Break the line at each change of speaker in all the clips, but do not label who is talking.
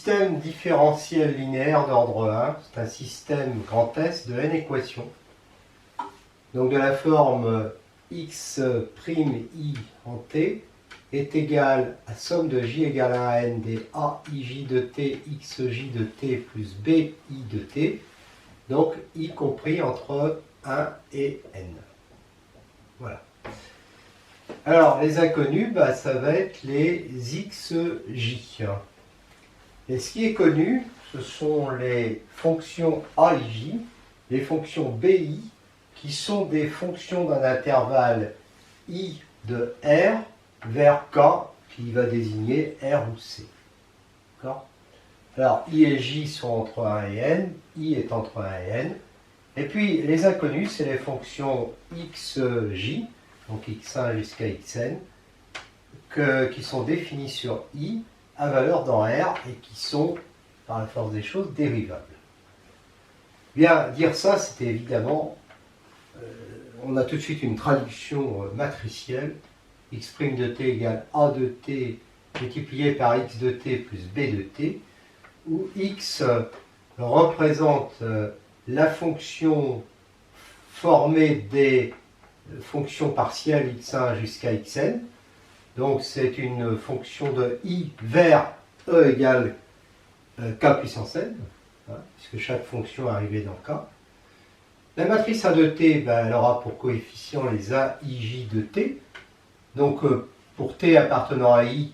système différentiel linéaire d'ordre 1, c'est un système grand S de n équations. Donc de la forme x' i en t est égal à somme de j égale 1 à n des a ij de t xj de t plus b i de t, donc y compris entre 1 et n. Voilà. Alors les inconnus, ça va être les xj. Et ce qui est connu, ce sont les fonctions a et j, les fonctions bi, qui sont des fonctions d'un intervalle i de r vers k, qui va désigner r ou c. Alors, i et j sont entre 1 et n, i est entre 1 et n. Et puis, les inconnus, c'est les fonctions xj, donc x1 jusqu'à xn, qui sont définies sur i, à valeur dans R, et qui sont, par la force des choses, dérivables. Bien, dire ça, c'est évidemment, on a tout de suite une traduction matricielle, x' de t égale a de t multiplié par x de t plus b de t, où x représente la fonction formée des fonctions partielles x1 jusqu'à xn. Donc c'est une fonction de i vers e égale k puissance n, puisque chaque fonction est arrivée dans k. La matrice A de t, elle aura pour coefficient les a, i, j de t. Donc pour t appartenant à i,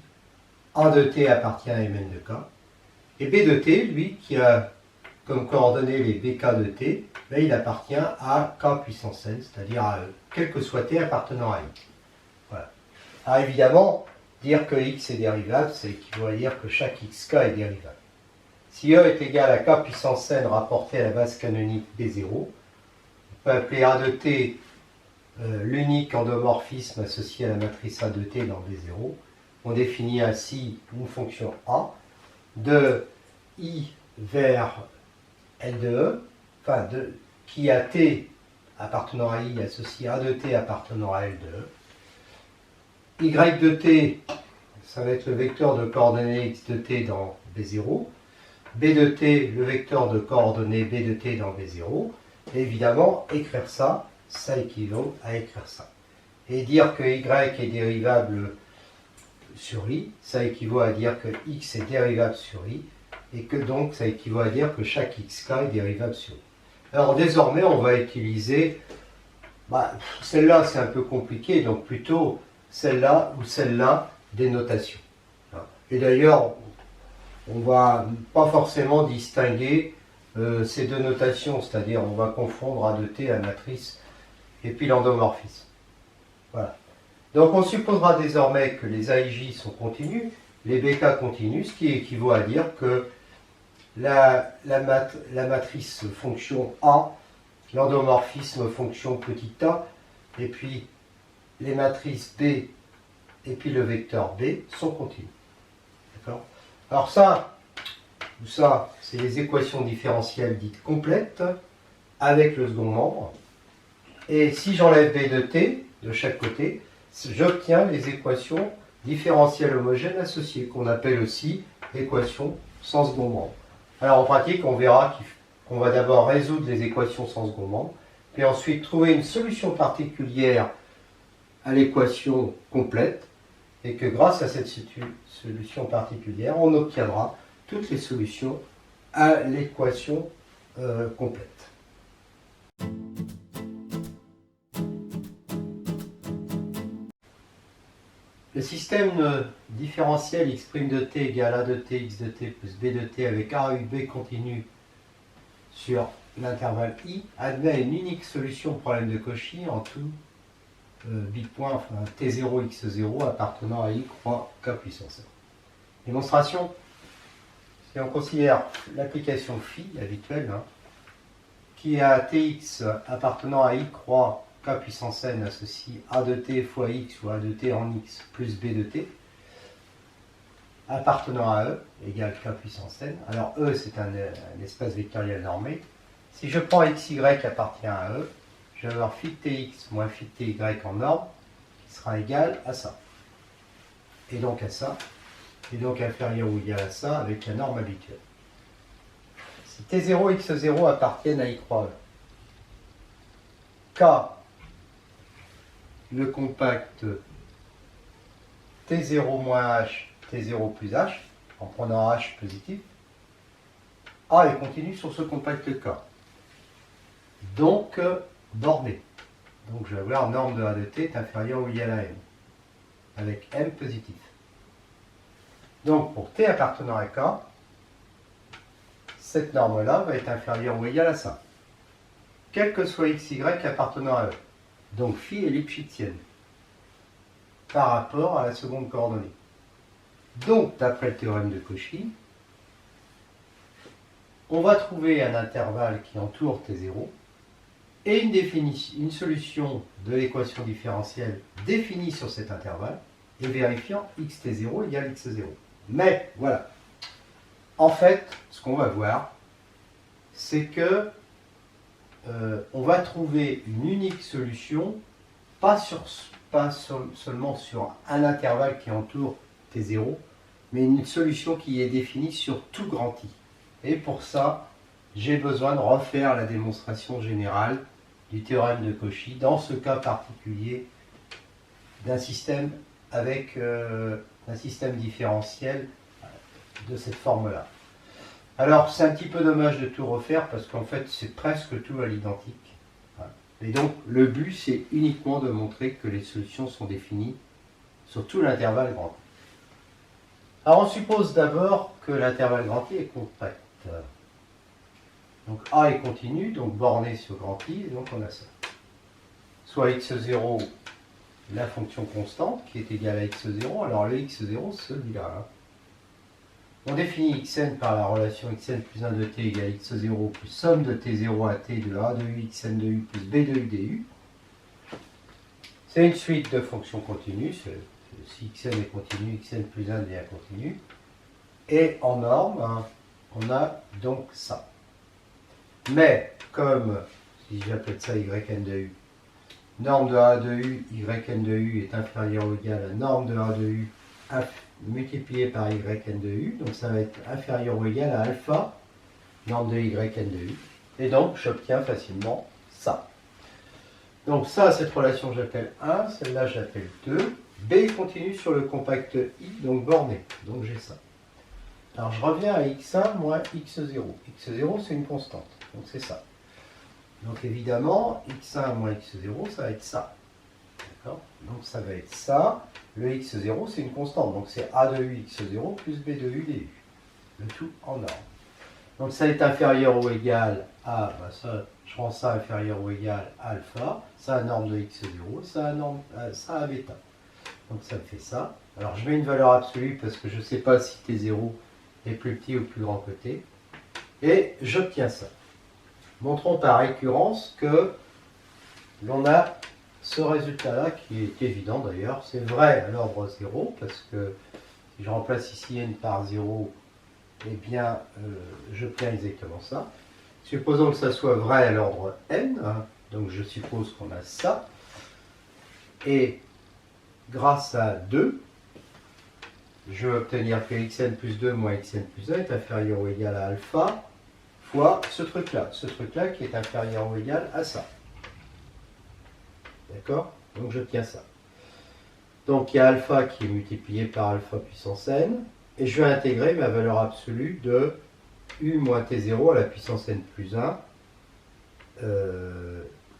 a de t appartient à mn de k. Et b de t, lui, qui a comme coordonnées les bk de t, il appartient à k puissance n, c'est-à-dire à e, quel que soit t appartenant à i. Voilà. Alors évidemment, dire que x est dérivable, c'est équivaut à dire que chaque xk est dérivable. Si e est égal à k puissance n rapporté à la base canonique b0, on peut appeler a de t l'unique endomorphisme associé à la matrice a de t dans b0. On définit ainsi une fonction a de i vers L de E, qui a t appartenant à i associé à A de t appartenant à L de E. Y de t, ça va être le vecteur de coordonnées x de t dans B0. B de t, le vecteur de coordonnées b de t dans B0. Et évidemment, écrire ça, ça équivaut à écrire ça. Et dire que y est dérivable sur i, ça équivaut à dire que x est dérivable sur i, et que donc ça équivaut à dire que chaque xk est dérivable sur i. Alors désormais, on va utiliser, celle-là c'est un peu compliqué, donc plutôt celle-là ou celle-là des notations. Et d'ailleurs, on ne va pas forcément distinguer ces deux notations, c'est-à-dire on va confondre A de t, la matrice, et puis l'endomorphisme. Voilà. Donc on supposera désormais que les AIJ sont continus, les BK continus, ce qui équivaut à dire que la matrice fonction A, l'endomorphisme fonction petit a, et puis les matrices B et puis le vecteur B sont continus. D'accord ? Alors ça, c'est les équations différentielles dites complètes avec le second membre. Et si j'enlève B de t de chaque côté, j'obtiens les équations différentielles homogènes associées, qu'on appelle aussi équations sans second membre. Alors en pratique, on verra qu'on va d'abord résoudre les équations sans second membre, puis ensuite trouver une solution particulière à l'équation complète, et que grâce à cette solution particulière, on obtiendra toutes les solutions à l'équation complète. Le système différentiel x' de t égale a de t, x de t plus b de t avec a u b continu sur l'intervalle i admet une unique solution au problème de Cauchy en tout bipoint, t0, x0 appartenant à i croix k puissance n. Démonstration. Si on considère l'application phi habituelle, qui a tx appartenant à i croix k puissance n associe a de t fois x ou a de t en x plus b de t appartenant à e égale k puissance n. Alors e c'est un espace vectoriel normé. Si je prends xy appartient à e, je vais avoir phi de tx moins phi de ty en norme qui sera égal à ça. Et donc à ça, est donc inférieur ou égal à ça avec la norme habituelle. Si T0 et X0 appartiennent à I croix E, K, le compact T0 moins H, T0 plus H, en prenant H positif, A est continu sur ce compact K. Donc, borné. Donc, je vais avoir norme de A de T est inférieure ou égal à M, avec M positif. Donc, pour T appartenant à K, cette norme-là va être inférieure ou égale à ça, quel que soit XY appartenant à E. Donc, phi est lipschitzienne par rapport à la seconde coordonnée. Donc, d'après le théorème de Cauchy, on va trouver un intervalle qui entoure T0 et une solution de l'équation différentielle définie sur cet intervalle et vérifiant xt0 égale x0. Mais, voilà. En fait, ce qu'on va voir, c'est que on va trouver une unique solution, pas seulement sur un intervalle qui entoure T0, mais une solution qui est définie sur tout grand I. Et pour ça, j'ai besoin de refaire la démonstration générale du théorème de Cauchy, dans ce cas particulier d'un système avec un système différentiel de cette forme-là. Alors, c'est un petit peu dommage de tout refaire parce qu'en fait, c'est presque tout à l'identique. Et donc, le but, c'est uniquement de montrer que les solutions sont définies sur tout l'intervalle grand I. Alors, on suppose d'abord que l'intervalle grand I est compact. Donc, A est continu, donc borné sur grand I, et donc on a ça. Soit x0, la fonction constante, qui est égale à x0. Alors, le x0, c'est celui-là. On définit xn par la relation xn plus 1 de t égale x0 plus somme de t0 à t de a de u xn de u plus b de u du. C'est une suite de fonctions continues. Si xn est continu, xn plus 1 devient continu. Et en norme, on a donc ça. Mais, comme, si j'appelle ça yn de u, norme de a de u, yn de u est inférieure ou égale à norme de a de u multiplié par yn de u, donc ça va être inférieur ou égal à alpha, norme de yn de u, et donc j'obtiens facilement ça. Donc ça, cette relation j'appelle 1, celle-là j'appelle 2, b continue sur le compact i, donc borné, donc j'ai ça. Alors je reviens à x1 moins x0, x0 c'est une constante, donc c'est ça. Donc évidemment, x1 moins x0, ça va être ça. D'accord ? Donc ça va être ça. Le x0, c'est une constante. Donc c'est a de u x0 plus b de u du. Le tout en norme. Donc ça est inférieur ou égal à, ça, je rends ça inférieur ou égal à alpha. Ça a norme de x0, ça a bêta. Donc ça me fait ça. Alors je mets une valeur absolue parce que je ne sais pas si t0 est plus petit ou plus grand que t. Et j'obtiens ça. Montrons par récurrence que l'on a ce résultat-là, qui est évident d'ailleurs, c'est vrai à l'ordre 0, parce que si je remplace ici n par 0, eh bien, j'obtiens exactement ça. Supposons que ça soit vrai à l'ordre n, donc je suppose qu'on a ça. Et grâce à 2, je vais obtenir que xn plus 2 moins xn plus 1 est inférieur ou égal à alpha fois ce truc-là qui est inférieur ou égal à ça. D'accord? Donc j'obtiens ça. Donc il y a alpha qui est multiplié par alpha puissance n, et je vais intégrer ma valeur absolue de u moins t0 à la puissance n plus 1.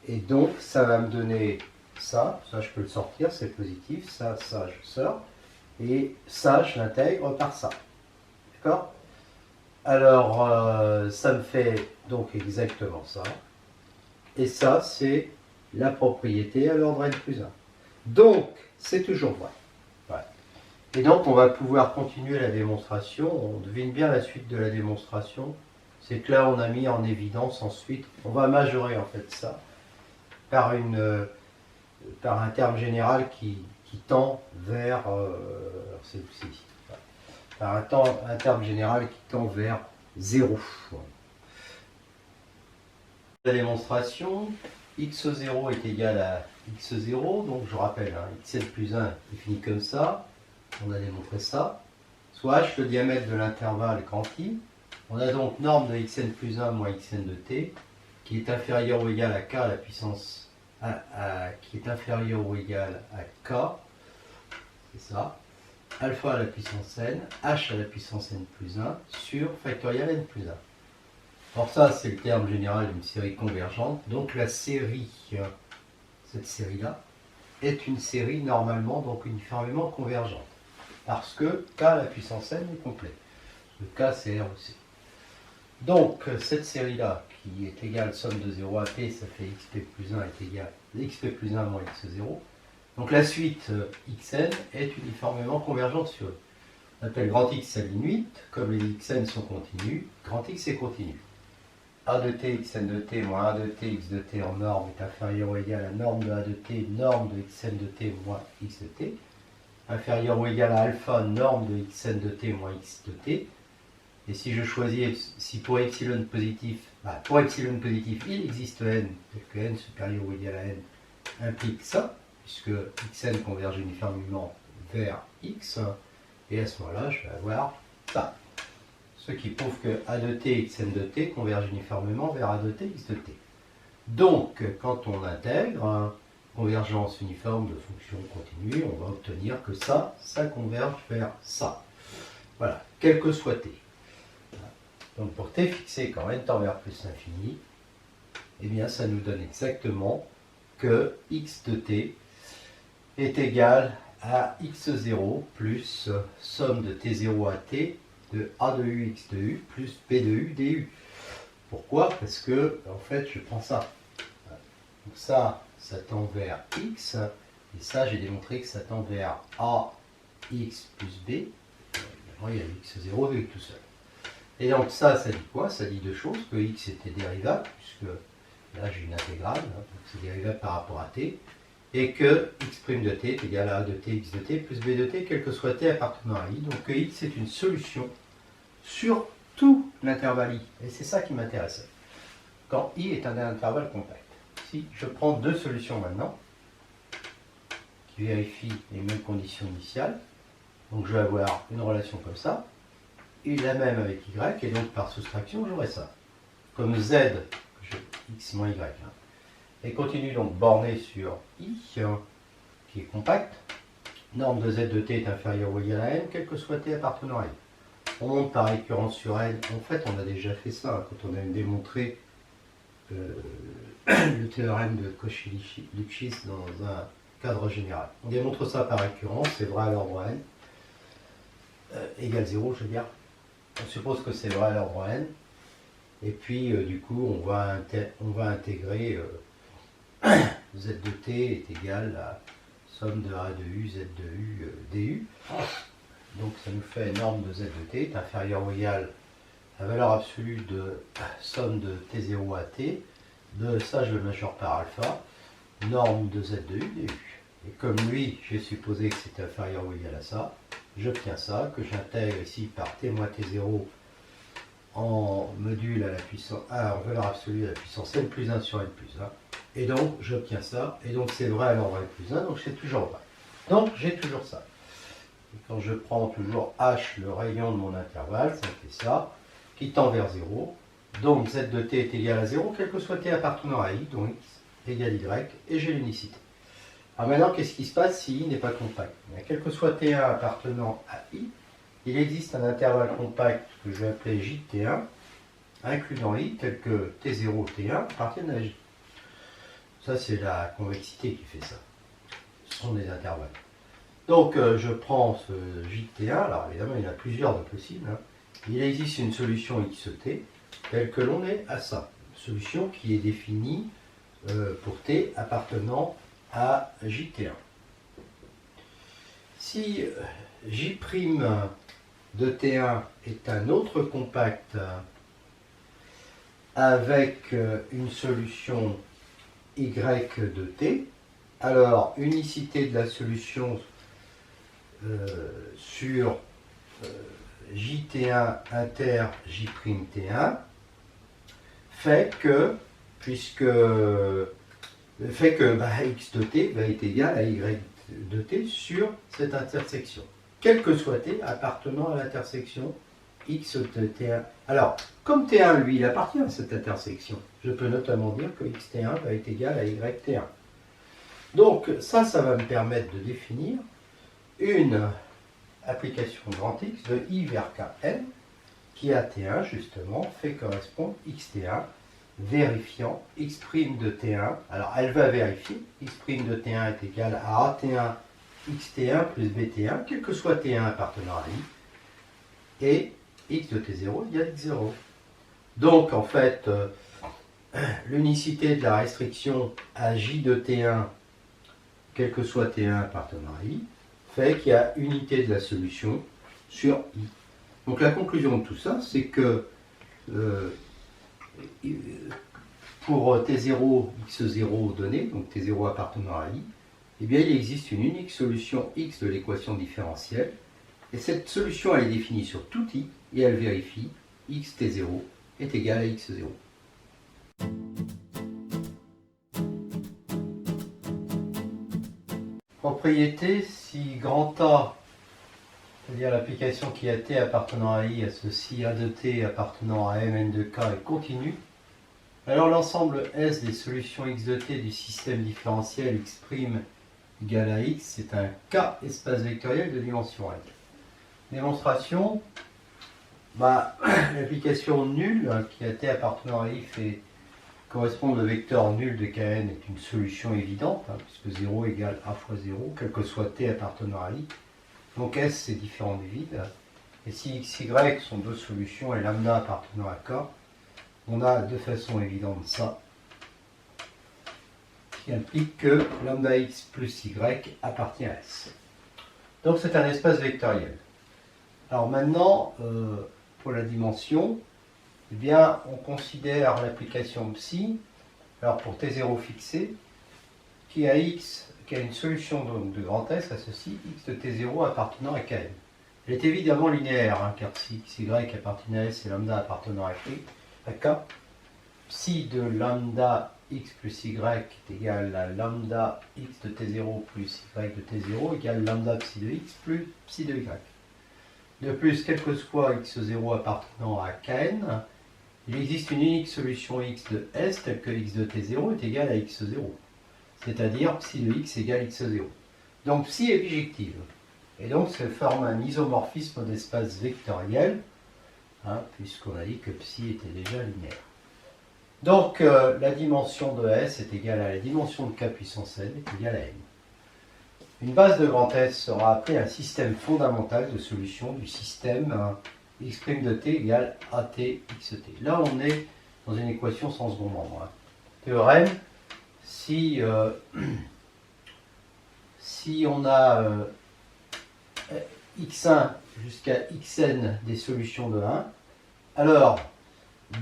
Et donc ça va me donner ça je peux le sortir, c'est positif, ça je sors, et ça je l'intègre par ça. D'accord? Alors ça me fait donc exactement ça, et ça c'est la propriété à l'ordre n plus 1. Donc, c'est toujours vrai. Ouais. Et donc, on va pouvoir continuer la démonstration. On devine bien la suite de la démonstration. C'est que là, on a mis en évidence ensuite, on va majorer en fait ça par un terme général qui tend vers... c'est ici. Par un terme général qui tend vers 0. La démonstration... x0 est égal à x0, donc je rappelle, xn plus 1 est fini comme ça, on a démontré ça. soit h le diamètre de l'intervalle grand I. On a donc norme de xn plus 1 moins xn de t qui est inférieur ou égal à k à la puissance qui est inférieur ou égal à k, c'est ça, alpha à la puissance n, h à la puissance n plus 1 sur factoriel n plus 1. Alors ça, c'est le terme général d'une série convergente. Donc la série, cette série-là, est une série normalement, donc uniformément convergente. Parce que k à la puissance n est complet. Le k, c'est R aussi. Donc cette série-là, qui est égale somme de 0 à t, ça fait xp plus 1 est égal à xp plus 1 moins x0. Donc la suite xn est uniformément convergente sur eux. On appelle grand X sa ligne 8, comme les xn sont continus, grand X est continu. A de t, xn de t moins a de t, x de t en norme est inférieur ou égal à norme de a de t, norme de xn de t moins x de t, inférieur ou égal à alpha, norme de xn de t moins x de t. Et si je choisis, si pour epsilon positif, il existe n, tel que n supérieur ou égal à n implique ça, puisque xn converge uniformément vers x, et à ce moment-là, je vais avoir ça. Ce qui prouve que a de t, xn de t convergent uniformément vers a de t, x de t. Donc, quand on intègre convergence uniforme de fonctions continues, on va obtenir que ça converge vers ça. Voilà, quel que soit t. Donc pour t fixé quand n tend vers plus l'infini, eh bien ça nous donne exactement que x de t est égal à x0 plus somme de t0 à t de a de u x de u plus b de u du. Pourquoi? Parce que en fait je prends ça. Donc ça tend vers x, et ça j'ai démontré que ça tend vers a x plus b. Évidemment il y a x0 vu tout seul. Et donc ça dit quoi? Ça dit deux choses, que x était dérivable, puisque là j'ai une intégrale, donc c'est dérivable par rapport à t, et que x' de t est égal à a de t, x de t, plus b de t, quel que soit t appartenant à i. Donc que x est une solution sur tout l'intervalle i. Et c'est ça qui m'intéresse. Quand i est un intervalle compact. Si je prends deux solutions maintenant, qui vérifient les mêmes conditions initiales, donc je vais avoir une relation comme ça, et la même avec y, et donc par soustraction j'aurai ça. Comme z, x moins y, et continue donc borné sur i, qui est compact. Norme de z de t est inférieure ou égale à n, quel que soit t appartenant à i. On monte par récurrence sur n. En fait, on a déjà fait ça quand on a démontré le théorème de Cauchy-Lipschitz dans un cadre général. On démontre ça par récurrence, c'est vrai à l'ordre n, égale 0, je veux dire. On suppose que c'est vrai à l'ordre n. Et puis, du coup, on va intégrer z de t est égal à somme de a de u, z de u, du. Donc ça nous fait norme de z de t est inférieure ou égale à la valeur absolue de somme de t0 à t, de ça je le majeure par alpha, norme de z de u, du. Et comme lui, j'ai supposé que c'était inférieur ou égal à ça, j'obtiens ça, que j'intègre ici par t moins t0 en module à la puissance en valeur absolue à la puissance n plus 1 sur n plus 1. Et donc j'obtiens ça, et donc c'est vrai à l'ordre n plus 1, donc c'est toujours vrai. Donc j'ai toujours ça. Et quand je prends toujours h, le rayon de mon intervalle, ça fait ça, qui tend vers 0. Donc z de t est égal à 0, quel que soit t appartenant à i, donc x égale y, et j'ai l'unicité. Alors maintenant, qu'est-ce qui se passe si i n'est pas compact? Quel que soit t1 appartenant à i, il existe un intervalle compact que je vais appeler J_T1, incluant i, tel que T0, T1 appartiennent à J. Ça, c'est la convexité qui fait ça. Ce sont des intervalles. Donc, je prends ce J_T1, alors évidemment, il y en a plusieurs de possibles. Il existe une solution xt, telle que l'on est à ça. Une solution qui est définie pour t appartenant à J_T1. Si J' de T1 est un autre compact avec une solution Y de T, alors unicité de la solution sur JT1 inter J'T1 fait que, x de t va être égal à y de t sur cette intersection. quel que soit t appartenant à l'intersection x de t1. Alors, comme t1, lui, il appartient à cette intersection, je peux notamment dire que xt1 va être égal à yt1. Donc, ça va me permettre de définir une application grand X de I vers Kn qui à T1 justement fait correspondre xt1 vérifiant x' de T1. Alors elle va vérifier x' de T1 est égal à AT1 xt1 plus bt1 quel que soit T1 appartenant à I et x de T0 égale x0. Donc en fait l'unicité de la restriction à J de T1 quel que soit T1 appartenant à I fait qu'il y a unité de la solution sur I. Donc la conclusion de tout ça, c'est que pour T0, x0 donné, donc T0 appartenant à I, eh bien il existe une unique solution x de l'équation différentielle, et cette solution elle est définie sur tout I, et elle vérifie x T0 est égal à x0. Propriété, si grand A, c'est-à-dire l'application qui a T appartenant à I, associe A de T appartenant à Mn de K est continue, alors l'ensemble S des solutions x de T du système différentiel x' égale à x, c'est un K espace vectoriel de dimension N. Démonstration, l'application nulle qui a T appartenant à I fait correspondre le vecteur nul de Kn est une solution évidente, puisque 0 égale A fois 0, quel que soit T appartenant à I. Donc S c'est différent du vide. Et si x, y sont deux solutions et lambda appartenant à K, on a de façon évidente ça, qui implique que lambda x plus y appartient à S. Donc c'est un espace vectoriel. Alors maintenant, pour la dimension, eh bien, on considère l'application psi, alors pour T0 fixé, qui a une solution donc de grand S associe x de T0 appartenant à Kn. Elle est évidemment linéaire, car si x, y appartient à S et lambda appartenant à K, psi de lambda x plus y est égal à lambda x de T0 plus y de T0 égale lambda psi de x plus psi de y. De plus, quel que soit x0 appartenant à Kn, il existe une unique solution x de S telle que x de T0 est égal à x0. C'est-à-dire psi de x égale x0. Donc psi est bijective. Et donc ça forme un isomorphisme d'espace vectoriel, puisqu'on a dit que psi était déjà linéaire. Donc la dimension de S est égale à la dimension de K puissance n est égale à n. Une base de grand S sera appelée un système fondamental de solution du système x' de t égale at xt. Là on est dans une équation sans second membre. Théorème, si on a x1 jusqu'à xn des solutions de 1, alors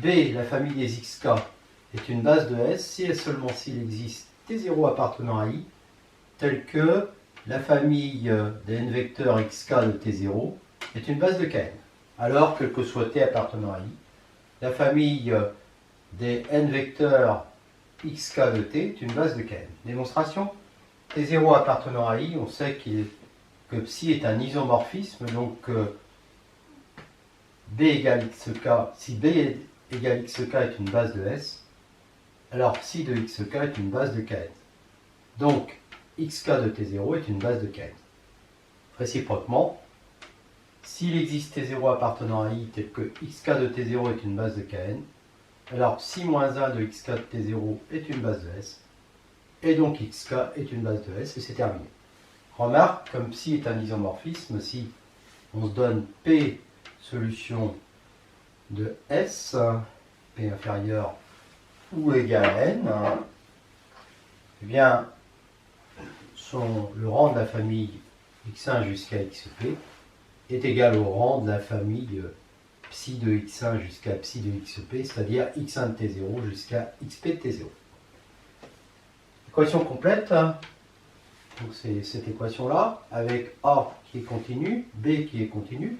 B, la famille des xk, est une base de S si et seulement s'il existe T0 appartenant à I, tel que la famille des n vecteurs xk de T0 est une base de Kn. Alors, quel que soit T appartenant à I, la famille des n vecteurs xk de T est une base de Kn. Démonstration, T0 appartenant à I, on sait que psi est un isomorphisme, donc B égale xk, si B égale xk est une base de S, alors psi de xk est une base de Kn. Donc, xk de T0 est une base de Kn. Réciproquement, s'il existe T0 appartenant à I tel que xk de T0 est une base de Kn, alors psi moins 1 de xk de T0 est une base de S, et donc xk est une base de S, et c'est terminé. Remarque, comme psi est un isomorphisme, si on se donne P solution de S, P inférieur ou égal à N, eh bien, le rang de la famille x1 jusqu'à xp est égal au rang de la famille psi de x1 jusqu'à psi de xp, c'est-à-dire x1 de t0 jusqu'à xp de t0. Équation complète, donc c'est cette équation-là, avec A qui est continu, B qui est continu,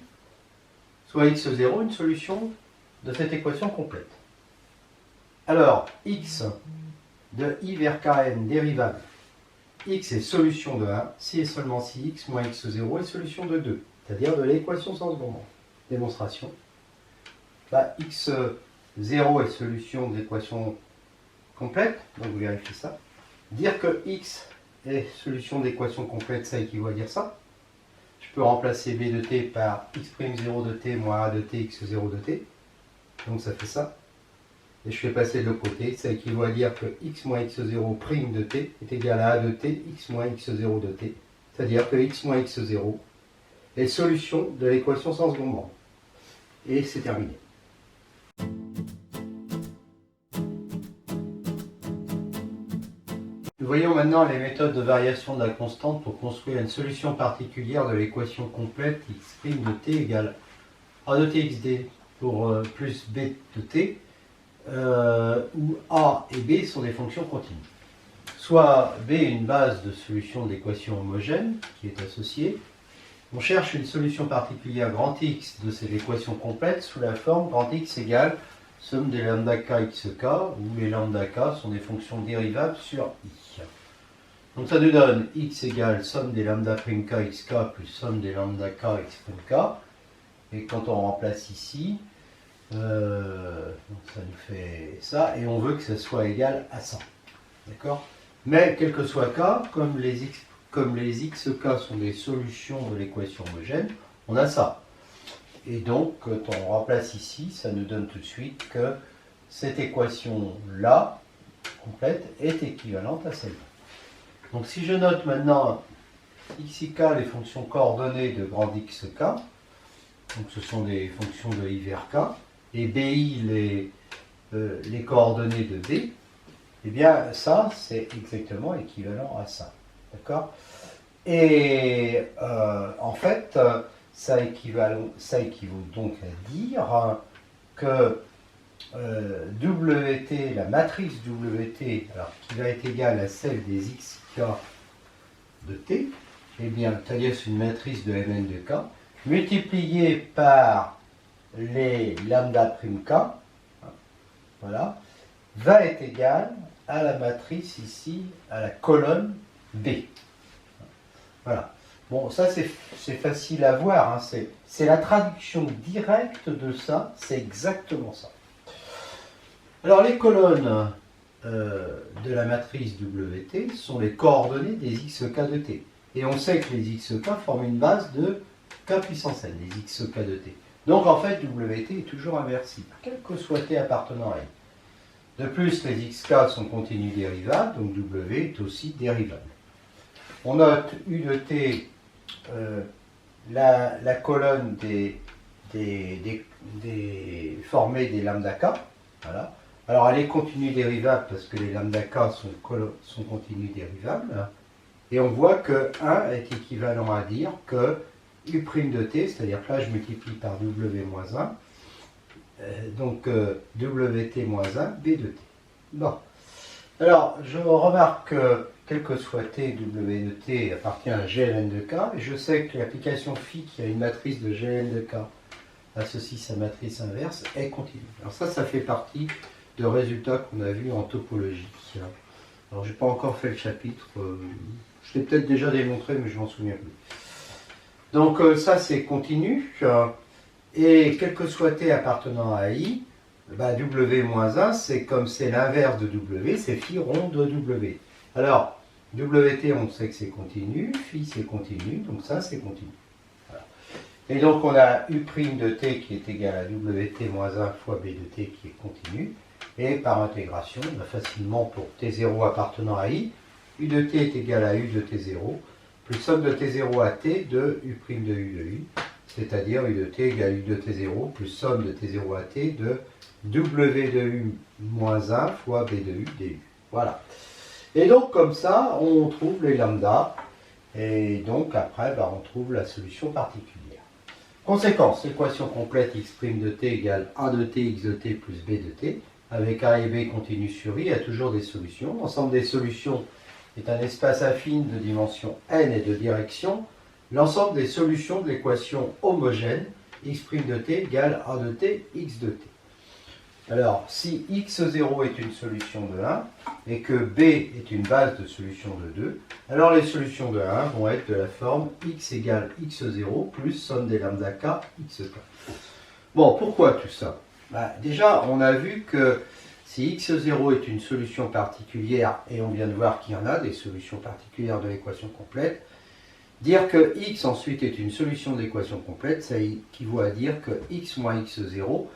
soit x0 une solution de cette équation complète. Alors, x de I vers Kn dérivable, x est solution de 1, si et seulement si x moins x0 est solution de 2. c'est-à-dire de l'équation sans second membre. Démonstration. x0 est solution de l'équation complète, donc vous vérifiez ça. Dire que x est solution d'équation complète, ça équivaut à dire ça. Je peux remplacer b de t par x'0 de t moins a de t x0 de t. Donc ça fait ça. Et je fais passer de l'autre côté, ça équivaut à dire que x moins x0' de t est égal à a de t x moins x0 de t. C'est-à-dire que x moins x0 est solution de l'équation sans second membre. Et c'est terminé. Nous voyons maintenant les méthodes de variation de la constante pour construire une solution particulière de l'équation complète x' de t égale a de t xd pour plus b de t, où a et b sont des fonctions continues. Soit b est une base de solution de l'équation homogène qui est associée. On cherche une solution particulière grand X de cette équation complète sous la forme grand X égale somme des lambda k xk, où les lambda k sont des fonctions dérivables sur i. Donc ça nous donne x égale somme des lambda prime k xk plus somme des lambda k x prime k. Et quand on remplace ici, ça nous fait ça, et on veut que ça soit égal à 100. D'accord? Mais quel que soit k, comme les xk sont des solutions de l'équation homogène, on a ça. Et donc, quand on remplace ici, ça nous donne tout de suite que cette équation-là, complète, est équivalente à celle-là. Donc si je note maintenant xk, les fonctions coordonnées de grand xk, donc ce sont des fonctions de i vers k, et bi, les coordonnées de b, eh bien ça, c'est exactement équivalent à ça. D'accord? Et en fait, ça équivaut donc à dire que Wt, la matrice Wt, alors, qui va être égale à celle des xk de t, eh bien, c'est-à-dire c'est une matrice de Mn de k, multipliée par les lambda prime k, voilà, va être égale à la matrice ici, à la colonne B. Voilà. Bon, ça c'est facile à voir, hein. C'est la traduction directe de ça, c'est exactement ça. Alors les colonnes de la matrice Wt sont les coordonnées des xk de t. Et on sait que les xk forment une base de k puissance n, les xk de t. Donc en fait, Wt est toujours inversible, quel que soit t appartenant à n. De plus, les xk sont continues dérivables, donc W est aussi dérivable. On note U de t, la colonne formée des lambda k. Voilà. Alors elle est continue dérivable parce que les lambda k sont continues dérivables. Et on voit que 1 est équivalent à dire que U' de t, c'est-à-dire que là je multiplie par W moins 1, donc Wt moins 1, B de t. Bon. Alors, je remarque que, quel que soit t, W de t appartient à Gln de k, et je sais que l'application phi qui a une matrice de Gln de k associe sa matrice inverse est continue. Alors ça fait partie de résultats qu'on a vus en topologie. Alors, je n'ai pas encore fait le chapitre, je l'ai peut-être déjà démontré, mais je m'en souviens plus. Donc, ça c'est continu. Et quel que soit t appartenant à i, W-1, c'est comme c'est l'inverse de W, c'est phi rond de W. Alors, Wt, on sait que c'est continu, phi c'est continu, donc ça c'est continu. Voilà. Et donc on a U' de t qui est égal à Wt-1 fois B de t qui est continu. Et par intégration, on a facilement pour t0 appartenant à i, U de t est égal à U de t0, plus somme de t0 à t de U' de U de U. C'est-à-dire U de t égale U de t0 plus somme de t0 à t de W de U moins 1 fois B de U du. Voilà. Et donc comme ça, on trouve les lambda. Et donc après, on trouve la solution particulière. Conséquence, l'équation complète x' de t égale a de t x de t plus b de t. Avec a et b continu sur i, il y a toujours des solutions. L'ensemble des solutions est un espace affine de dimension n et de direction. L'ensemble des solutions de l'équation homogène x' de t égale a de t x de t. Alors, si x0 est une solution de 1 et que b est une base de solution de 2, alors les solutions de 1 vont être de la forme x égale x0 plus somme des lambda k xk. Bon, pourquoi tout ça? Déjà, on a vu que si x0 est une solution particulière, et on vient de voir qu'il y en a des solutions particulières de l'équation complète, dire que x ensuite est une solution d'équation complète, ça équivaut à dire que x moins x0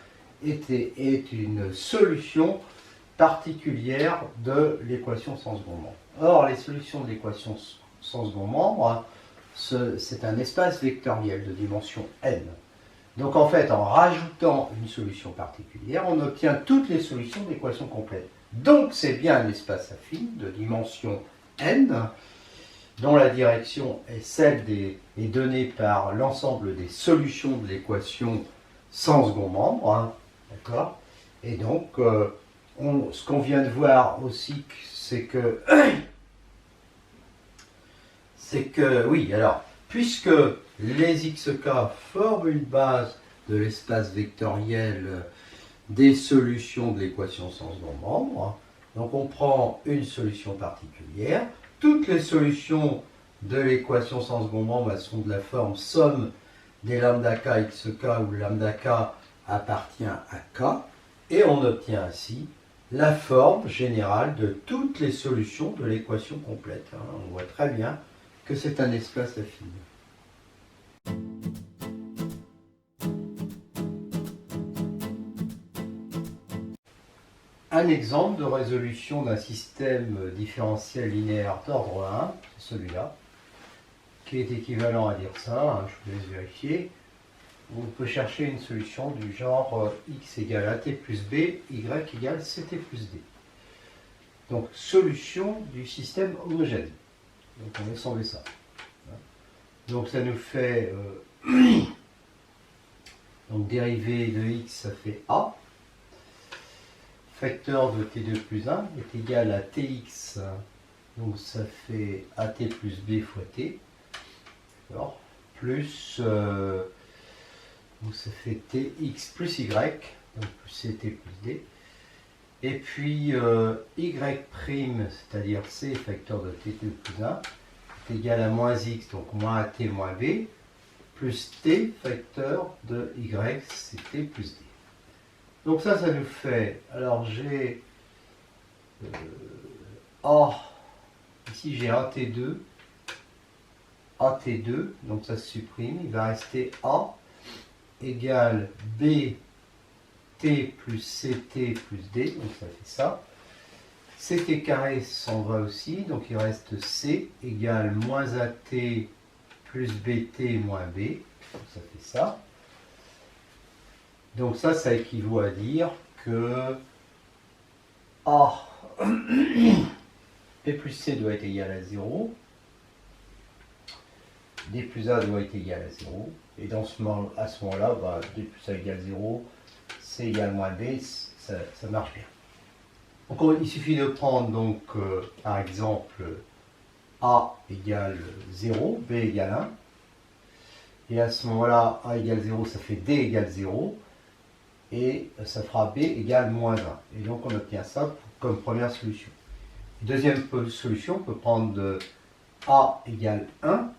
est une solution particulière de l'équation sans second membre. Or, les solutions de l'équation sans second membre, c'est un espace vectoriel de dimension n. Donc en fait, en rajoutant une solution particulière, on obtient toutes les solutions de l'équation complète. Donc c'est bien un espace affine de dimension n, dont la direction est est donnée par l'ensemble des solutions de l'équation sans second membre. Hein, d'accord? Et donc, ce qu'on vient de voir aussi, c'est que, oui, alors, puisque les xk forment une base de l'espace vectoriel des solutions de l'équation sans second membre, donc on prend une solution particulière. Toutes les solutions de l'équation sans second membre sont de la forme somme des lambda k xk où lambda k appartient à k, et on obtient ainsi la forme générale de toutes les solutions de l'équation complète. On voit très bien que c'est un espace affine. Un exemple de résolution d'un système différentiel linéaire d'ordre 1, c'est celui-là, qui est équivalent à dire ça, je vous laisse vérifier. On peut chercher une solution du genre x égale at plus b, y égale ct plus d. Donc, solution du système homogène. Donc, on laisse tomber ça. Donc, ça nous fait... donc, dérivée de x, ça fait a. Facteur de t2 plus 1 est égal à tx. Donc, ça fait at plus b fois t. Alors, plus... donc ça fait tx plus y, donc plus ct plus d. Et puis y', c'est-à-dire c facteur de t2 plus 1, est égal à moins x, donc moins at moins b, plus t facteur de y, ct plus d. Donc ça nous fait, alors j'ai a, ici j'ai at2, donc ça se supprime, il va rester a égale b t plus ct plus d, donc ça fait ça. Ct carré s'en va aussi, donc il reste c égale moins at plus bt moins b, donc ça fait ça. Donc ça équivaut à dire que a p plus c doit être égal à 0, d plus a doit être égal à 0, et à ce moment-là, d plus a égale 0, c égale moins b, ça marche bien. Donc il suffit de prendre donc par exemple a égale 0, b égale 1, et à ce moment-là, a égale 0, ça fait d égale 0, et ça fera b égale moins 1. Et donc on obtient ça comme première solution. Deuxième solution, on peut prendre a égale 1,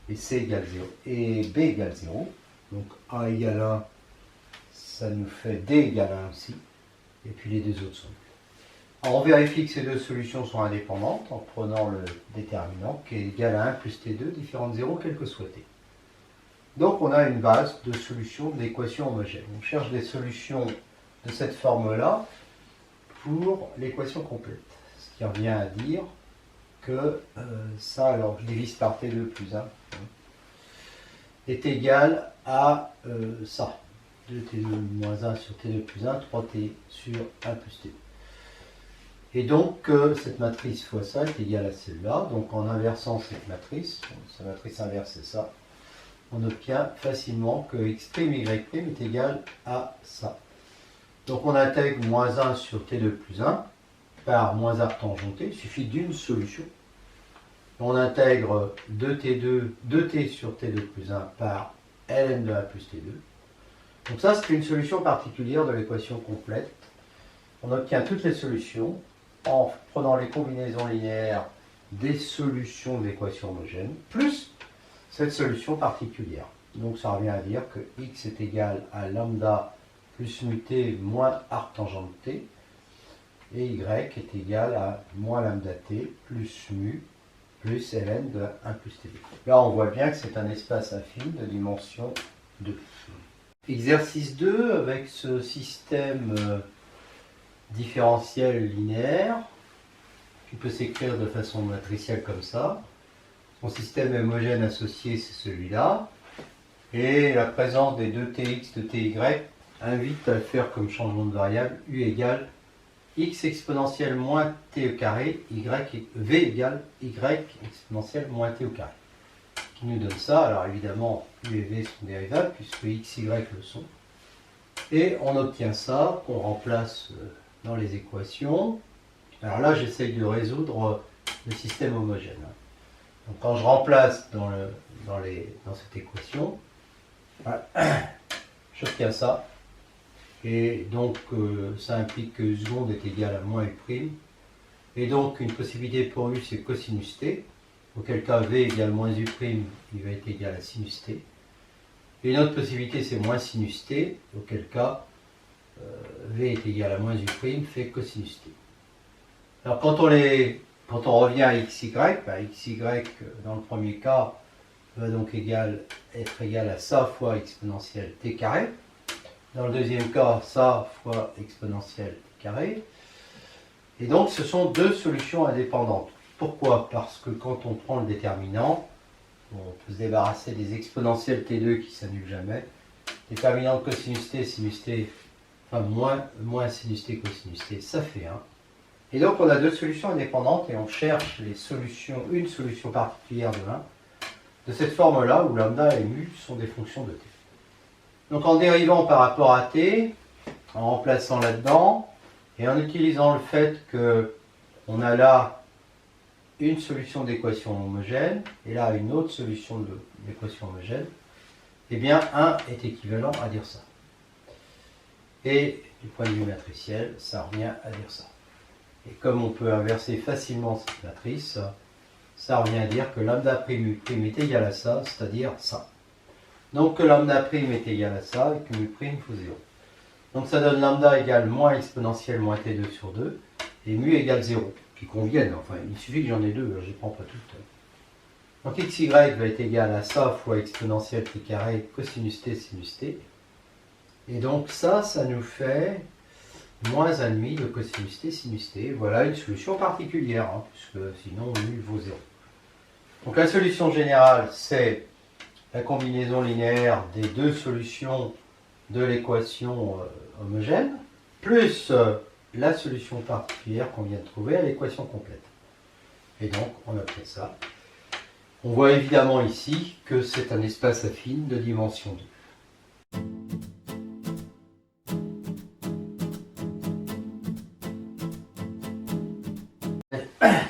et c égale 0, et b égale 0. Donc a égale 1, ça nous fait d égale 1 aussi, et puis les deux autres sont nuls. Alors on vérifie que ces deux solutions sont indépendantes en prenant le déterminant qui est égal à 1 plus t2 différent de 0 quel que soit t. Donc on a une base de solution de l'équation homogène. On cherche des solutions de cette forme-là pour l'équation complète. Ce qui revient à dire que ça, alors je divise par t2 plus 1, est égal à ça. 2t2 moins 1 sur t2 plus 1, 3t sur 1 plus t2. Et donc, cette matrice fois ça est égale à celle-là. Donc, en inversant cette matrice, sa matrice inverse c'est ça, on obtient facilement que x', y' est égal à ça. Donc, on intègre moins 1 sur t2 plus 1 par moins arc tangenté. Il suffit d'une solution. On intègre 2t sur t2 plus 1 par ln de 1 plus t2. Donc ça, c'est une solution particulière de l'équation complète. On obtient toutes les solutions en prenant les combinaisons linéaires des solutions de l'équation homogène, plus cette solution particulière. Donc ça revient à dire que x est égal à lambda plus mu t moins arc tangente t, et y est égal à moins lambda t plus mu plus ln de 1 plus td. Là, on voit bien que c'est un espace affine de dimension 2. Exercice 2, avec ce système différentiel linéaire, qui peut s'écrire de façon matricielle comme ça. Son système homogène associé, c'est celui-là. Et la présence des deux tx, de ty, invite à le faire comme changement de variable, u égale x exponentielle moins t au carré, v égale y exponentielle moins t au carré. Qui nous donne ça. Alors évidemment, u et v sont dérivables, puisque x, y le sont. Et on obtient ça, qu'on remplace dans les équations. Alors là, j'essaye de résoudre le système homogène. Donc quand je remplace dans cette équation, voilà, j'obtiens ça. Et donc ça implique que u seconde est égal à moins u'. Et donc une possibilité pour u, c'est cosinus t. Auquel cas v égale moins u', il va être égal à sinus t. Et une autre possibilité, c'est moins sinus t. Auquel cas v est égal à moins u', fait cosinus t. Alors quand on revient à xy, xy dans le premier cas va donc être égal à ça fois exponentielle t carré. Dans le deuxième cas, ça fois exponentielle t carré. Et donc ce sont deux solutions indépendantes. Pourquoi? Parce que quand on prend le déterminant, on peut se débarrasser des exponentielles t2 qui s'annulent jamais. Déterminant de cosinus t, sinus t, enfin moins sinus t, cosinus t, ça fait 1. Et donc on a deux solutions indépendantes et on cherche une solution particulière de 1 de cette forme-là où lambda et mu sont des fonctions de t. Donc en dérivant par rapport à t, en remplaçant là-dedans, et en utilisant le fait qu'on a là une solution d'équation homogène, et là une autre solution d'équation homogène, eh bien 1 est équivalent à dire ça. Et du point de vue matriciel, ça revient à dire ça. Et comme on peut inverser facilement cette matrice, ça revient à dire que lambda prime u prime est égal à ça, c'est-à-dire ça. Donc que lambda prime est égal à ça et que mu prime faut 0. Donc ça donne lambda égale moins exponentielle moins t2 sur 2 et mu égale 0, qui conviennent. Enfin, il suffit que j'en ai deux, je ne les prends pas toutes. Donc xy va être égal à ça fois exponentielle t carré cosinus t sinus t. Et donc ça nous fait moins 1,5 de cosinus t sinus t. Voilà une solution particulière, puisque sinon mu vaut 0. Donc la solution générale, c'est la combinaison linéaire des deux solutions de l'équation homogène, plus la solution particulière qu'on vient de trouver à l'équation complète. Et donc, on obtient ça. On voit évidemment ici que c'est un espace affine de dimension 2.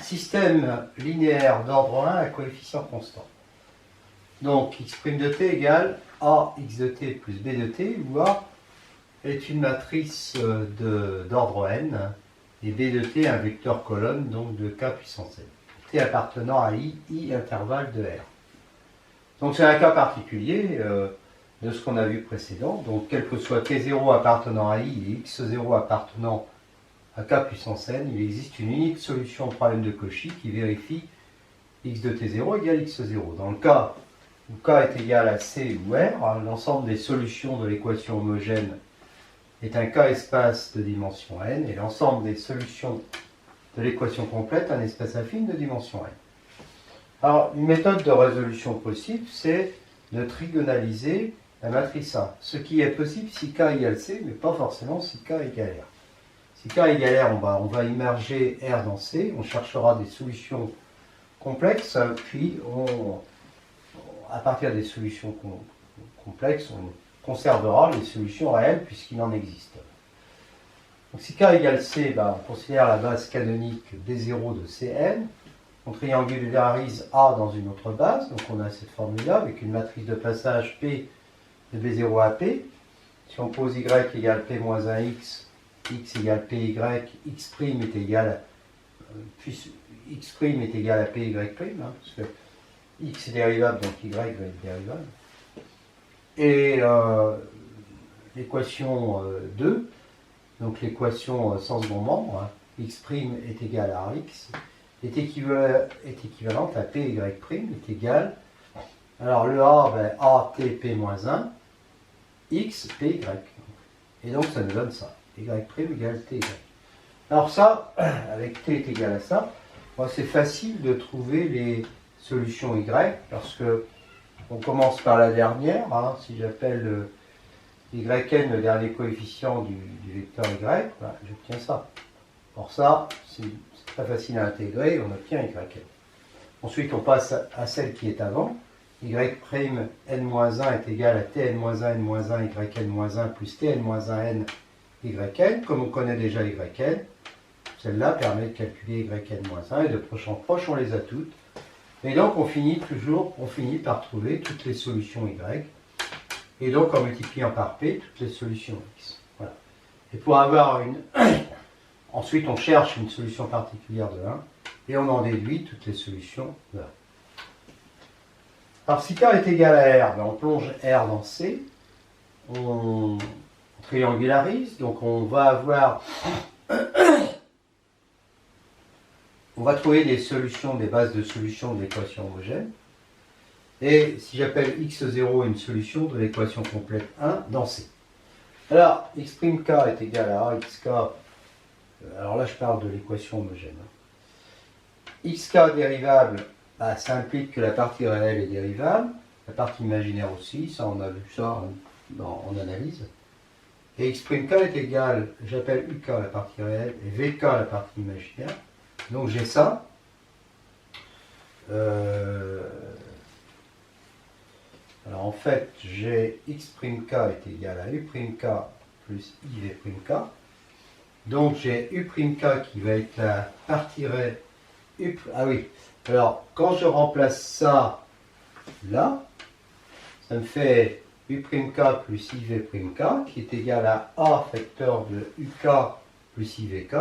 Système linéaire d'ordre 1 à coefficient constant. Donc x' de t égale a x de t plus b de t, où a est une matrice d'ordre n, et b de t un vecteur colonne donc de k puissance n. T appartenant à i intervalle de r. Donc c'est un cas particulier de ce qu'on a vu précédent. Donc quel que soit t0 appartenant à i et x0 appartenant à k puissance n, il existe une unique solution au problème de Cauchy qui vérifie x de t0 égale x0. Dans le cas où k est égal à c ou r, l'ensemble des solutions de l'équation homogène est un k espace de dimension n, et l'ensemble des solutions de l'équation complète un espace affine de dimension n. Alors, une méthode de résolution possible, c'est de trigonaliser la matrice A. Ce qui est possible si k égale c, mais pas forcément si k égale r. Si k égale r, on va immerger r dans c, on cherchera des solutions complexes, puis à partir des solutions complexes, on conservera les solutions réelles puisqu'il en existe. Donc si k égale c, on considère la base canonique B0 de Cn, on triangularise A dans une autre base, donc on a cette formule-là avec une matrice de passage P de B0 à P, si on pose y égale p moins 1x, x égale py, x' est égal, puis x' est égal à py', hein, parce que x est dérivable, donc y va être dérivable. Et l'équation 2, donc l'équation sans second membre, hein, x' est égal à rx, est équivalente à py', est égal, alors le a, ben, a t p moins 1, x py. Et donc ça nous donne ça, y' égale t. Alors ça, avec t est égal à ça, c'est facile de trouver les solutions y, parce que on commence par la dernière, hein, si j'appelle yn le dernier coefficient du vecteur y, ben, j'obtiens ça. Pour ça, c'est très facile à intégrer, on obtient yn. Ensuite, on passe à celle qui est avant. Y' n-1 est égal à tn-1 n-1 yn-1 plus tn-1 n yn. Comme on connaît déjà yn, celle-là permet de calculer yn-1 et de proche en proche, on les a toutes. Et donc, on finit par trouver toutes les solutions y. Et donc, en multipliant par p, toutes les solutions x. Voilà. Et pour avoir une... Ensuite, on cherche une solution particulière de 1 et on en déduit toutes les solutions de 1. Alors, si k est égal à r, ben, on plonge r dans C, on triangularise, donc on va avoir... On va trouver des solutions, des bases de solutions de l'équation homogène. Et si j'appelle x0 une solution de l'équation complète 1 dans C. Alors, x' k est égal à axk, alors là je parle de l'équation homogène. Xk dérivable, bah, ça implique que la partie réelle est dérivable, la partie imaginaire aussi, ça on a vu ça en analyse. Et x' k est égal, j'appelle uk la partie réelle et vk la partie imaginaire. Donc j'ai ça. Alors en fait, j'ai x' k est égal à u'k plus i'k. Donc j'ai u'k qui va être la partie réelle. Ah oui, alors quand je remplace ça là, ça me fait u'k plus i'k qui est égal à a facteur de uk plus i'k.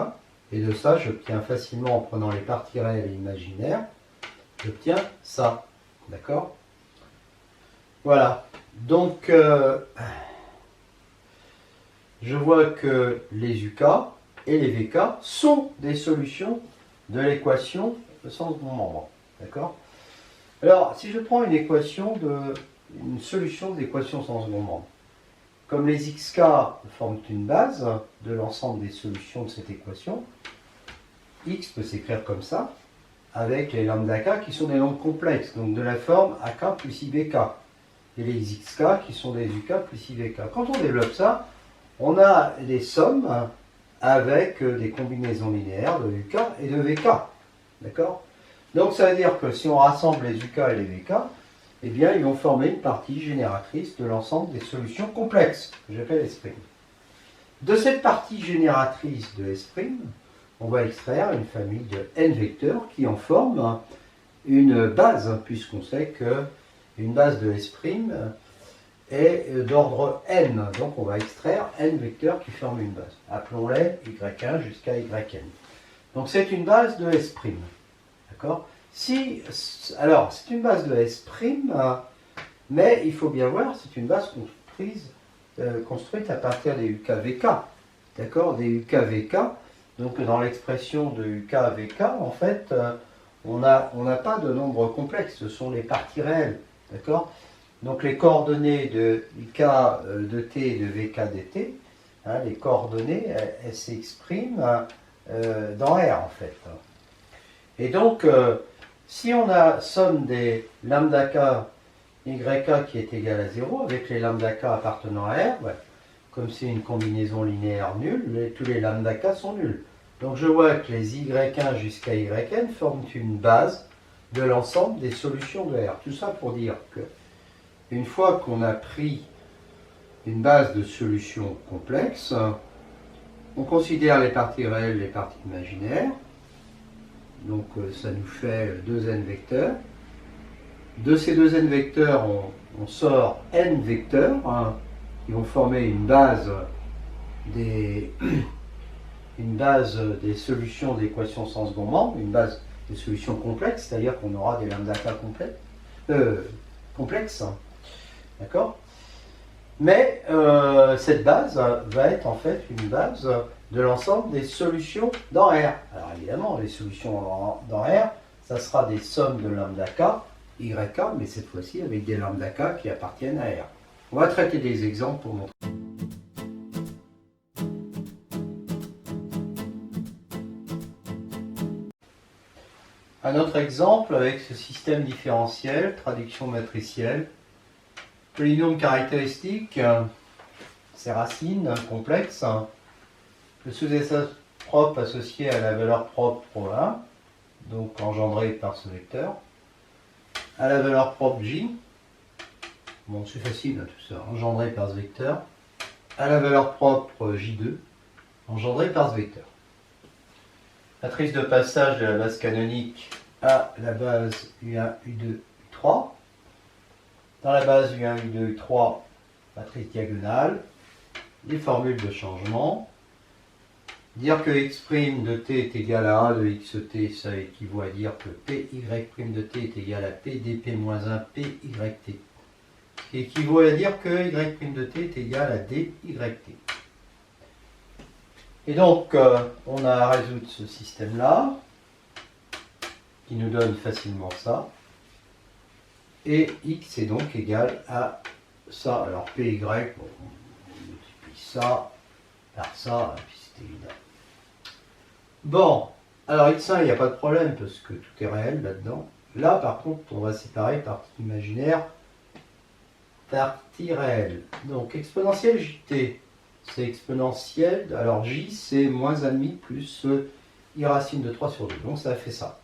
Et de ça, j'obtiens facilement, en prenant les parties réelles et imaginaires, j'obtiens ça. D'accord? Voilà. Donc, je vois que les UK et les VK sont des solutions de l'équation de sens bon membre. D'accord? Alors, si je prends une solution de l'équation sans second membre, comme les xk forment une base de l'ensemble des solutions de cette équation, x peut s'écrire comme ça, avec les lambda k qui sont des nombres complexes, donc de la forme ak plus ibk, et les xk qui sont des uk plus ivk. Quand on développe ça, on a des sommes avec des combinaisons linéaires de uk et de vk. D'accord? Donc ça veut dire que si on rassemble les uk et les vk, eh bien, ils vont former une partie génératrice de l'ensemble des solutions complexes, que j'appelle S'. De cette partie génératrice de S', on va extraire une famille de n vecteurs qui en forment une base, puisqu'on sait qu'une base de S' est d'ordre n. Donc on va extraire n vecteurs qui forment une base. Appelons-les y1 jusqu'à yn. Donc c'est une base de S'. D'accord? Alors, c'est une base de S', mais il faut bien voir, c'est une base construite à partir des UKVK. D'accord? Des UKVK. Donc, dans l'expression de UKVK, en fait, on n'a pas de nombre complexe, ce sont les parties réelles. D'accord? Donc, les coordonnées de UK de t et de VK dt, hein, les coordonnées, elles s'expriment dans R, en fait. Et donc, si on a somme des lambda k yk qui est égal à 0, avec les lambda k appartenant à R, ouais, comme c'est une combinaison linéaire nulle, tous les lambda k sont nuls. Donc je vois que les y1 jusqu'à yn forment une base de l'ensemble des solutions de R. Tout ça pour dire que une fois qu'on a pris une base de solutions complexes, on considère les parties réelles, les parties imaginaires. Donc ça nous fait 2n vecteurs. De ces 2n vecteurs, on sort n vecteurs, hein, qui vont former une base des solutions d'équations sans second membre, une base des solutions complexes, c'est-à-dire qu'on aura des lambda k complexes, d'accord? Mais cette base va être en fait une base de l'ensemble des solutions dans R. Alors évidemment, les solutions dans R, ça sera des sommes de lambda k, YK, mais cette fois-ci avec des lambda k qui appartiennent à R. On va traiter des exemples pour montrer. Un autre exemple avec ce système différentiel, traduction matricielle, polynôme caractéristique, ses racines complexes, le sous-espace propre associé à la valeur propre ρ1, donc engendré par ce vecteur, à la valeur propre j, bon c'est facile tout ça, engendré par ce vecteur, à la valeur propre j2, engendré par ce vecteur. Matrice de passage de la base canonique à la base U1, U2, U3. Dans la base U1, U2, U3, matrice diagonale, les formules de changement. Dire que x' de t est égal à a de xt, ça équivaut à dire que py' de t est égal à p dp-1 pyt. Ce qui équivaut à dire que y' de t est égal à dyt. Et donc, on a à résoudre ce système-là, qui nous donne facilement ça. Et x est donc égal à ça. Alors py, bon, on multiplie ça par ça, et puis c'est évident. Bon, alors x1, il n'y a pas de problème, parce que tout est réel là-dedans. Là, par contre, on va séparer partie imaginaire, partie réelle. Donc, exponentielle jt, c'est exponentielle, alors j, c'est moins 1,5 plus i racine de 3 sur 2. Donc, ça fait ça.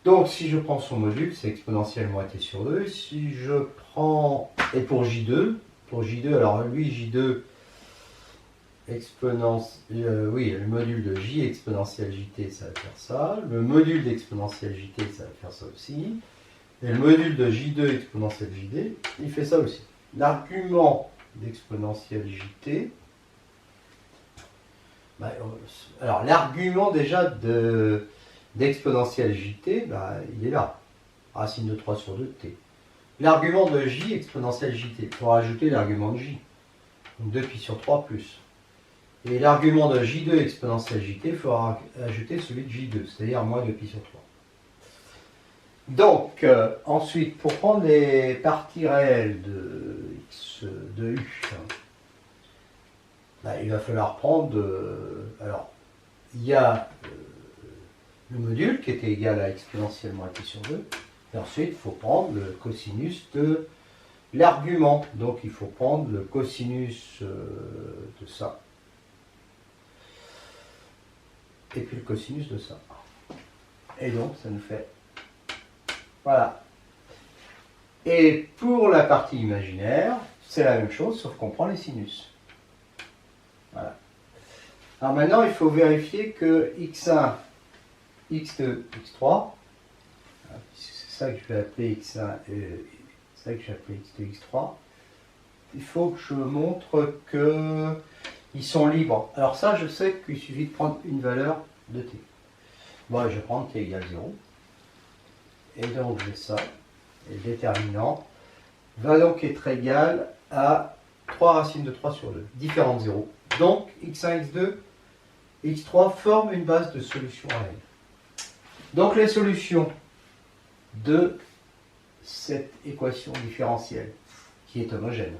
Donc, si je prends son module, c'est exponentielle moitié sur 2. Si je prends, et pour J2, alors lui, J2, oui, le module de J exponentielle JT, ça va faire ça. Le module d'exponentielle JT, ça va faire ça aussi. Et le module de J2 exponentielle JD, il fait ça aussi. L'argument d'exponentielle JT, alors l'argument déjà d'exponentielle JT, il est là. Racine de 3 sur 2 de t. L'argument de J exponentielle JT, il faut rajouter l'argument de J. Donc 2 pi sur 3 plus. Et l'argument de J2 exponentielle JT, il faut ajouter celui de J2, c'est-à-dire moins 2 pi sur 3. Donc, ensuite, pour prendre les parties réelles de x de u, il va falloir prendre... alors, il y a le module qui était égal à exponentielle moitié sur 2. Et ensuite, il faut prendre le cosinus de l'argument. Donc, il faut prendre le cosinus de ça. Et puis le cosinus de ça. Et donc, ça nous fait... Voilà. Et pour la partie imaginaire, c'est la même chose, sauf qu'on prend les sinus. Voilà. Alors maintenant, il faut vérifier que x1, x2, x3, c'est ça que je vais appeler x1 et c'est ça que je vais appeler x2, x3, il faut que je montre qu'ils sont libres. Alors ça, je sais qu'il suffit de prendre une valeur de t. Bon, je vais prendre t égale 0. Et donc j'ai ça. Et le déterminant va donc être égal à 3 racines de 3 sur 2. Différentes 0. Donc x1, x2, x3 forment une base de solution réelle. Donc les solutions de cette équation différentielle qui est homogène,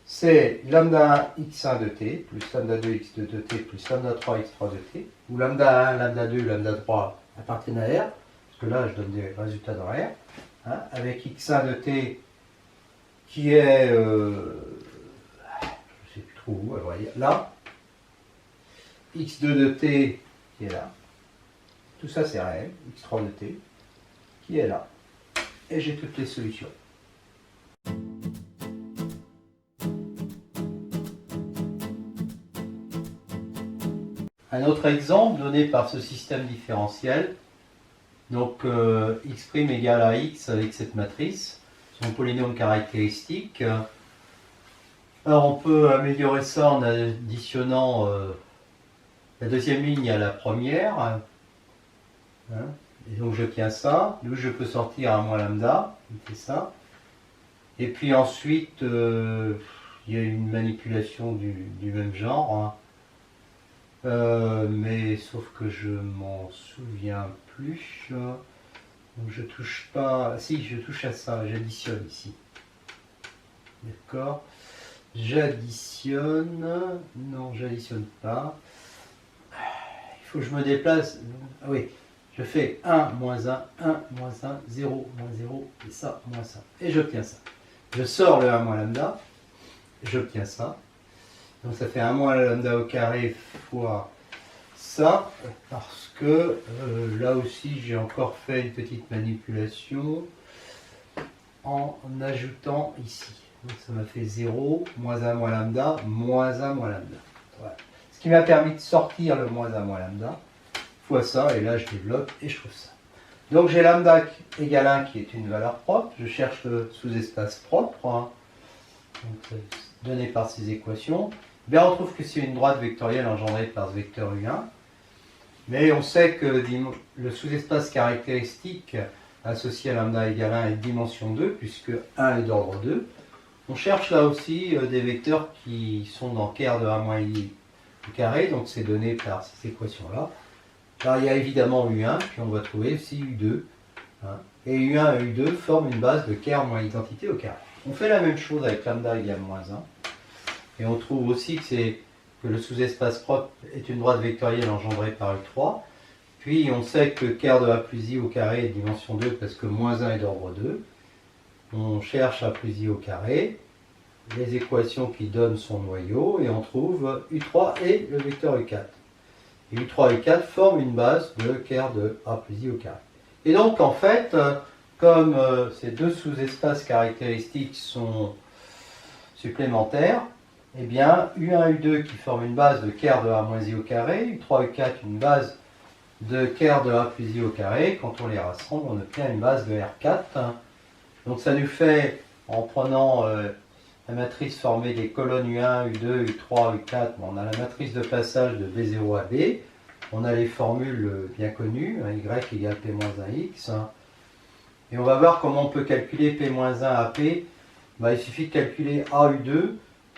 c'est lambda 1 x1 de t plus lambda 2 x2 de t plus lambda 3 x3 de t, où lambda 1, lambda 2, lambda 3 appartiennent à R, parce que là je donne des résultats dans R, avec x1 de t qui est, je ne sais plus trop où, alors là, x2 de t qui est là, tout ça c'est réel, x3 de t qui est là, et j'ai toutes les solutions. Un autre exemple donné par ce système différentiel, donc x' égale à x avec cette matrice, son polynôme caractéristique,
Alors on peut améliorer ça en additionnant la deuxième ligne à la première. Hein. Et donc je tiens ça, d'où je peux sortir un moins lambda, c'est ça. Et puis ensuite, il y a une manipulation du même genre. Hein. Mais sauf que je m'en souviens plus. Donc je touche pas. Si, je touche à ça, j'additionne ici. D'accord. J'additionne. Non, j'additionne pas. Il faut que je me déplace. Ah oui, je fais 1, moins 1, 1, moins 1, 0, moins 0, et ça, moins ça. Et j'obtiens ça. Je sors le 1 moins lambda. J'obtiens ça. Donc ça fait 1 moins lambda au carré fois ça, parce que là aussi j'ai encore fait une petite manipulation en ajoutant ici. Donc ça m'a fait 0, moins 1 moins lambda, moins 1 moins lambda. Voilà. Ce qui m'a permis de sortir le moins 1 moins lambda, fois ça, et là je développe et je trouve ça. Donc j'ai lambda égale 1 qui est une valeur propre, je cherche le sous-espace propre, hein. Donc, donné par ces équations. Bien, on trouve que c'est une droite vectorielle engendrée par ce vecteur U1. Mais on sait que le sous-espace caractéristique associé à lambda égale 1 est de dimension 2, puisque 1 est d'ordre 2. On cherche là aussi des vecteurs qui sont dans ker de 1 moins i au carré, donc c'est donné par ces équations-là. Alors il y a évidemment U1, puis on va trouver aussi U2. Hein, et U1 et U2 forment une base de ker moins identité au carré. On fait la même chose avec lambda égale moins 1. Et on trouve aussi que le sous-espace propre est une droite vectorielle engendrée par U3. Puis on sait que ker de A plus I au carré est de dimension 2 parce que moins 1 est d'ordre 2. On cherche A plus I au carré, les équations qui donnent son noyau, et on trouve U3 et le vecteur U4. Et U3 et U4 forment une base de ker de A plus I au carré. Et donc en fait, comme ces deux sous-espaces caractéristiques sont supplémentaires, eh bien U1 et U2 qui forment une base de ker de A moins I au carré, U3 et U4 une base de ker de A plus I au carré, quand on les rassemble, on obtient une base de R4. Donc ça nous fait, en prenant la matrice formée des colonnes U1, U2, U3, U4, on a la matrice de passage de B0 à B, on a les formules bien connues, hein, y égale P-1x, et on va voir comment on peut calculer P-1 à P. Bah, il suffit de calculer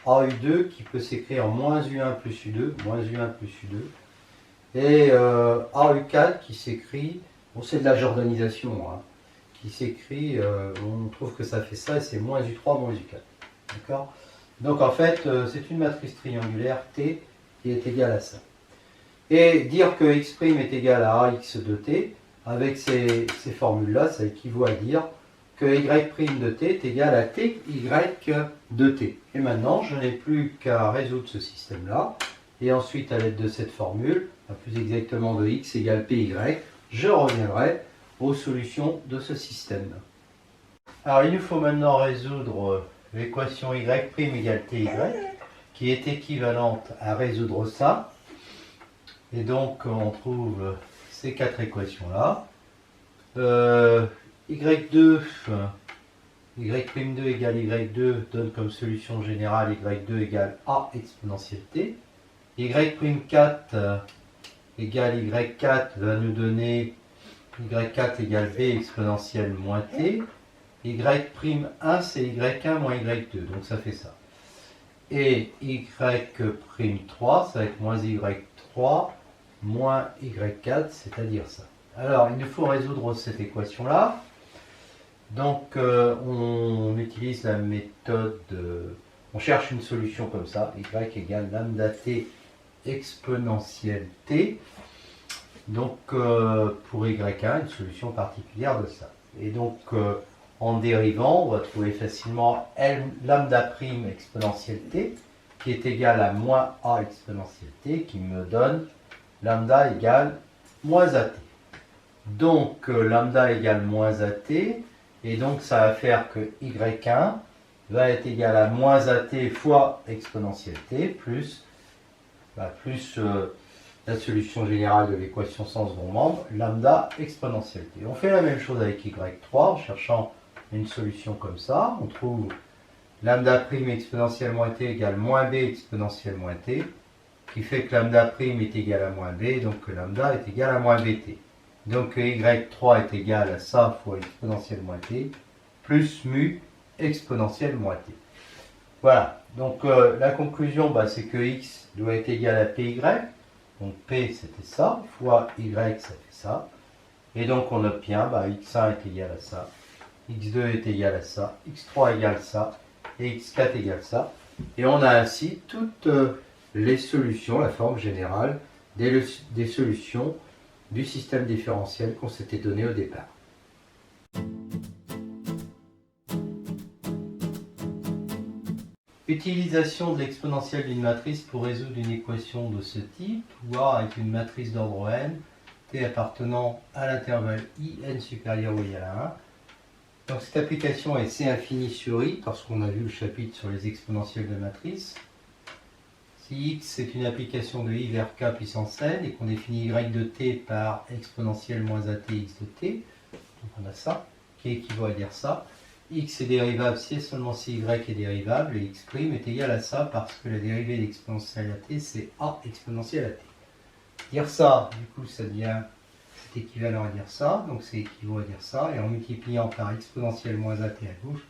AU2 qui peut s'écrire en moins U1 plus U2, moins U1 plus U2, et AU4 qui s'écrit, bon c'est de la jordanisation, hein, qui s'écrit, on trouve que ça fait ça, et c'est moins U3 moins U4. D'accord ? Donc en fait, c'est une matrice triangulaire T qui est égale à ça. Et dire que x' est égal à ax de t, avec ces formules-là, ça équivaut à dire que y' de t est égal à ty de t. Et maintenant, je n'ai plus qu'à résoudre ce système-là. Et ensuite, à l'aide de cette formule, plus exactement de x égale py, je reviendrai aux solutions de ce système. Alors, il nous faut maintenant résoudre l'équation y' égale ty, qui est équivalente à résoudre ça. Et donc, on trouve ces quatre équations-là. Y2 égale Y2 donne comme solution générale Y2 égale A exponentielle T. Y'4 égale Y4 va nous donner Y4 égale B exponentielle moins T. Y'1 c'est Y1 moins Y2, donc ça fait ça. Et Y'3 ça va être moins Y3 moins Y4, c'est-à-dire ça. Alors, il nous faut résoudre cette équation-là. Donc, on utilise la méthode, on cherche une solution comme ça, y égale lambda t exponentielle t. Donc, pour y1, une solution particulière de ça. Et donc, en dérivant, on va trouver facilement lambda prime exponentielle t, qui est égal à moins a exponentielle t, qui me donne lambda égale moins at. Donc lambda égale moins at, et donc ça va faire que y1 va être égal à moins at fois exponentielle t plus la solution générale de l'équation sans second membre, lambda exponentielle t. On fait la même chose avec y3 en cherchant une solution comme ça. On trouve
lambda prime exponentielle moins t égale moins b exponentielle moins t, qui fait que lambda prime est égal à moins b, donc que lambda est égal à moins bt. Donc y3 est égal à ça fois exponentielle moins t, plus mu exponentielle moins t. Voilà, donc la conclusion, bah, c'est que x doit être égal à py, donc p c'était ça, fois y ça fait ça, et donc on obtient bah, x1 est égal à ça, x2 est égal à ça, x3 égale ça, et x4 égale ça, et on a ainsi toutes les solutions, la forme générale des solutions du système différentiel qu'on s'était donné au départ. Utilisation de l'exponentielle d'une matrice pour résoudre une équation de ce type, où A avec une matrice d'ordre n, t appartenant à l'intervalle i n supérieur ou égal à 1. Donc cette application est C infini sur i, parce qu'on a vu le chapitre sur les exponentielles de matrice. Si x est une application de i vers k puissance n, et qu'on définit y de t par exponentielle moins at x de t, donc on a ça, qui équivaut à dire ça. X est dérivable si et seulement si y est dérivable, et x' est égal à ça parce que la dérivée d'exponentielle à t, c'est a exponentielle à t. Dire ça, du coup, ça devient, c'est équivalent à dire ça, donc c'est équivaut à dire ça, et en multipliant par exponentielle moins at à gauche,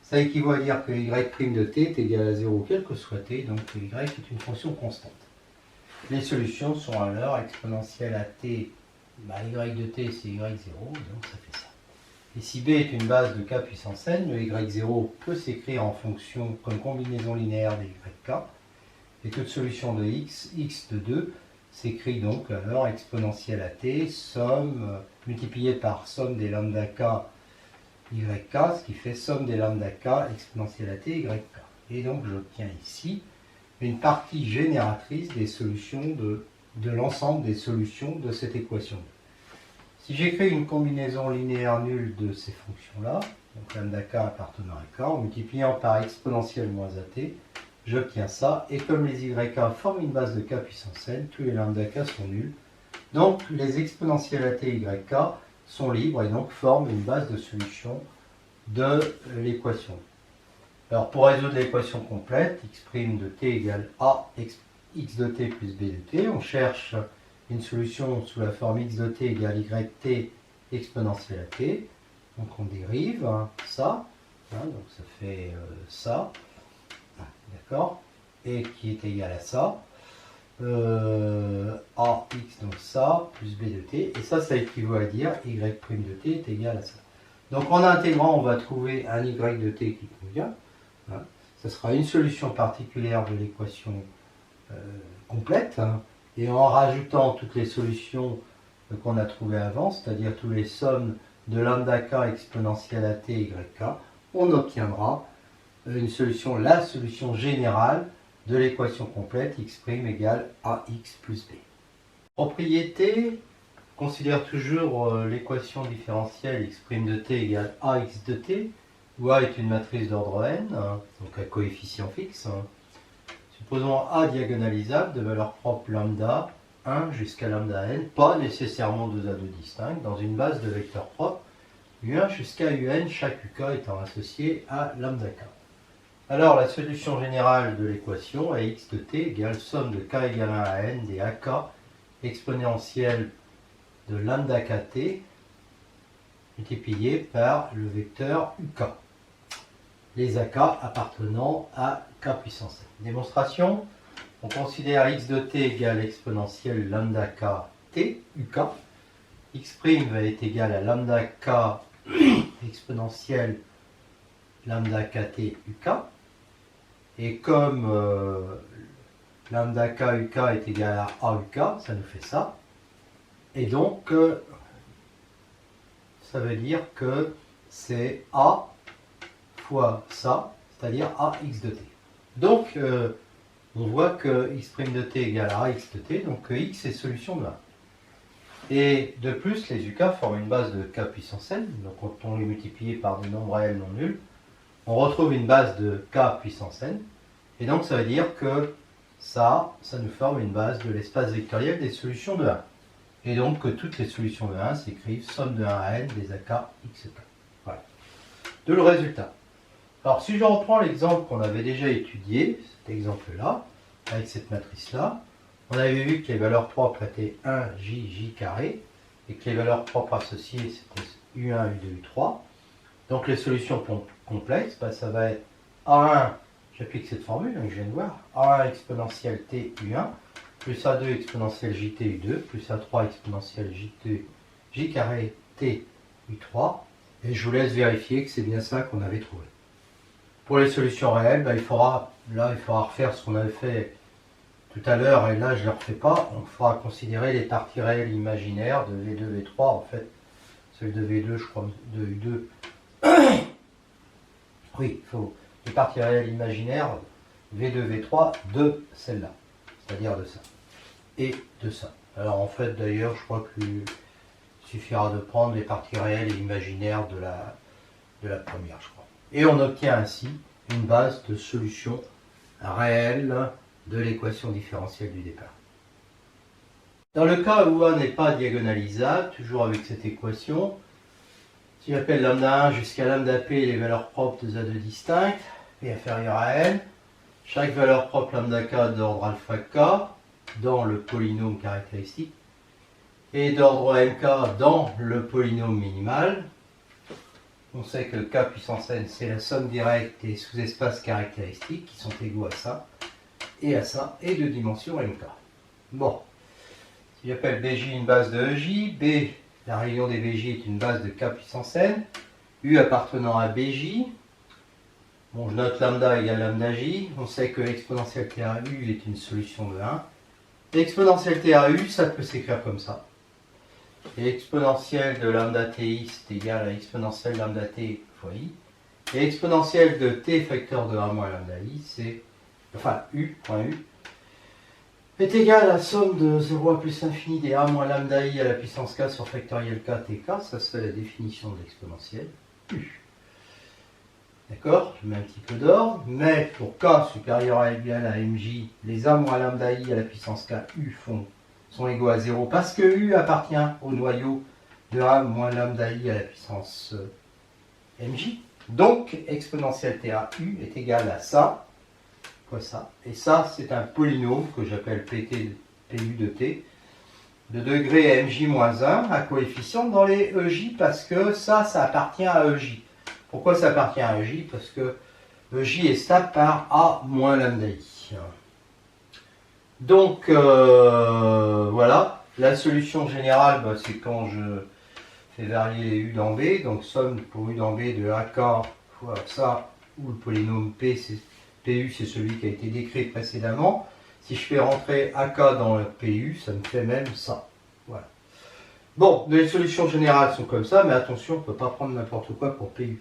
ça équivaut à dire que y' de t est égal à 0 quel que soit t, donc y est une fonction constante. Les solutions sont alors exponentielle à t, bah, y de t c'est y0, donc ça fait ça. Et si b est une base de k puissance n, le y0 peut s'écrire en fonction comme combinaison linéaire des yk. Et toute solution de x de 2, s'écrit donc alors exponentielle à t, somme multipliée par somme des lambda k yk, ce qui fait somme des lambda k exponentielle à t yk. Et donc j'obtiens ici une partie génératrice des solutions de l'ensemble des solutions de cette équation. Si j'écris une combinaison linéaire nulle de ces fonctions-là, donc lambda k appartenant à k, en multipliant par exponentielle moins at, j'obtiens ça, et comme les yk forment une base de k puissance n, tous les lambda k sont nuls, donc les exponentielles at yk sont libres et donc forment une base de solution de l'équation. Alors pour résoudre l'équation complète, x' de t égale a x de t plus b de t, on cherche une solution sous la forme x de t égale yt exponentielle à t. Donc on dérive ça, donc ça fait ça, d'accord, et qui est égal à ça, ax donc ça, plus b de t, et ça équivaut à dire y' de t est égal à ça. Donc en intégrant, on va trouver un y de t qui convient. Ça sera une solution particulière de l'équation complète. Et en rajoutant toutes les solutions qu'on a trouvées avant, c'est-à-dire toutes les sommes de lambda k exponentielle à t yk, on obtiendra une solution, la solution générale de l'équation complète x' égale ax plus b. Propriété, considère toujours l'équation différentielle x' de t égale ax de t, où a est une matrice d'ordre n, donc à coefficient fixe. Supposons A diagonalisable de valeur propre lambda 1 jusqu'à lambda n, pas nécessairement 2 A2 distincts, dans une base de vecteurs propres, U1 jusqu'à UN, chaque UK étant associé à lambda k. Alors la solution générale de l'équation est x de t égale somme de k égale 1 à n des AK exponentielle de lambda kt multiplié par le vecteur UK. Les AK appartenant à k puissance n. Démonstration, on considère x de t égale exponentielle lambda k t, uk. X' va être égal à lambda k exponentielle lambda kt uk. Et comme lambda k uk est égal à a uk, ça nous fait ça. Et donc, ça veut dire que c'est a fois ça, c'est-à-dire ax de t. Donc, on voit que x' de t égale à ax de t, donc que x est solution de 1. Et de plus, les UK forment une base de k puissance n, donc quand on les multiplie par des nombres réels non nuls, on retrouve une base de k puissance n, et donc ça veut dire que ça nous forme une base de l'espace vectoriel des solutions de 1. Et donc que toutes les solutions de 1 s'écrivent somme de 1 à n des AK xk. Voilà. De le résultat.
Alors si je reprends l'exemple qu'on avait déjà étudié, cet exemple-là, avec cette matrice-là, on avait vu que les valeurs propres étaient 1, j carré, et que les valeurs propres associées c'était U1, U2, U3. Donc les solutions complexes, bah, ça va être A1, j'applique cette formule que je viens de voir, A1 exponentielle T U1, plus A2 exponentielle JT U2, plus A3 exponentielle JT J carré T U3, et je vous laisse vérifier que c'est bien ça qu'on avait trouvé. Pour les solutions réelles, bah, il faudra refaire ce qu'on avait fait tout à l'heure, et là je ne le refais pas. On faudra considérer les parties réelles imaginaires de V2, V3, en fait, celle de V2, je crois, de U2. Oui, il faut les parties réelles imaginaires V2, V3 de celle-là, c'est-à-dire de ça, et de ça. Alors en fait, d'ailleurs, je crois qu'il suffira de prendre les parties réelles et imaginaires de la première, je crois. Et on obtient ainsi une base de solution réelle de l'équation différentielle du départ. Dans le cas où A n'est pas diagonalisable, toujours avec cette équation, si j'appelle lambda 1 jusqu'à lambda p les valeurs propres de A2 distinctes, P inférieur à n, chaque valeur propre lambda k d'ordre alpha k dans le polynôme caractéristique et d'ordre mk dans le polynôme minimal. On sait que k puissance n, c'est la somme directe des sous-espaces caractéristiques qui sont égaux à ça, et de dimension mk. Bon, si j'appelle Bj une base de Ej, B, la réunion des Bj est une base de k puissance n, U appartenant à Bj, bon, je note lambda égale lambda j, on sait que l'exponentielle t à u est une solution de 1. L'exponentielle t à u, ça peut s'écrire comme ça. Et l'exponentielle de lambda ti, c'est égal à exponentielle lambda t fois i. Et l'exponentielle de t facteur de 1 moins lambda i, c'est, enfin u, point u, est égal à la somme de 0 à plus l'infini des a moins lambda i à la puissance k sur factoriel k tk, ça c'est la définition de l'exponentielle, u. D'accord? Je mets un petit peu d'ordre, mais pour k supérieur à égal à mj, les a moins lambda i à la puissance k u sont égaux à 0 parce que u appartient au noyau de a moins lambda i à la puissance mj. Donc, exponentielle t à u est égal à ça, quoi ça. Et ça, c'est un polynôme que j'appelle pu de t, de degré mj-1 à coefficient dans les ej, parce que ça appartient à ej. Pourquoi ça appartient à ej? Parce que ej est stable par a moins lambda i. Donc, voilà. La solution générale, bah, c'est quand je fais varier les u dans b. Donc, somme pour u dans b de ak fois ça, où le polynôme pu, c'est celui qui a été décrit précédemment. Si je fais rentrer ak dans le pu, ça me fait même ça. Voilà. Bon, les solutions générales sont comme ça, mais attention, on ne peut pas prendre n'importe quoi pour pu.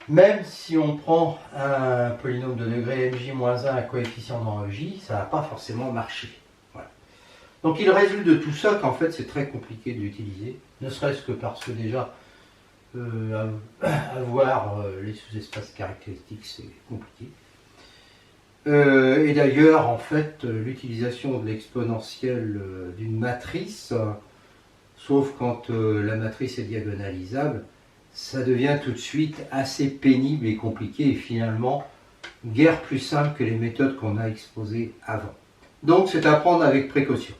Même si on prend un polynôme de degré mj-1 à coefficient dans ej, ça ne va pas forcément marcher. Voilà. Donc il résulte de tout ça qu'en fait c'est très compliqué de l'utiliser, ne serait-ce que parce que déjà avoir les sous-espaces caractéristiques c'est compliqué. Et d'ailleurs en fait l'utilisation de l'exponentielle d'une matrice, sauf quand la matrice est diagonalisable, ça devient tout de suite assez pénible et compliqué et finalement guère plus simple que les méthodes qu'on a exposées avant. Donc c'est à prendre avec précaution.